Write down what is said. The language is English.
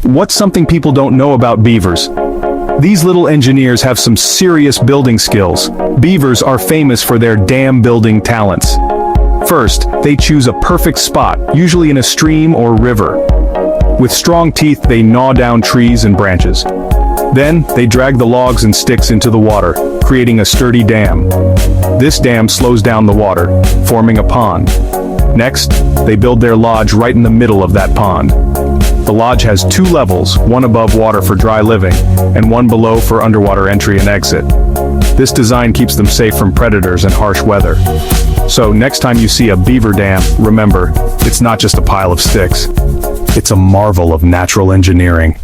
what's something people don't know about beavers? These little engineers have some serious building skills. Beavers are famous for their dam building talents. First, they choose a perfect spot, usually in a stream or river. With strong teeth, they gnaw down trees and branches. Then, they drag the logs and sticks into the water, creating a sturdy dam. This dam slows down the water, forming a pond. Next, they build their lodge right in the middle of that pond. The lodge has 2 levels, one above water for dry living, and one below for underwater entry and exit. This design keeps them safe from predators and harsh weather. So, next time you see a beaver dam, remember, it's not just a pile of sticks. It's a marvel of natural engineering.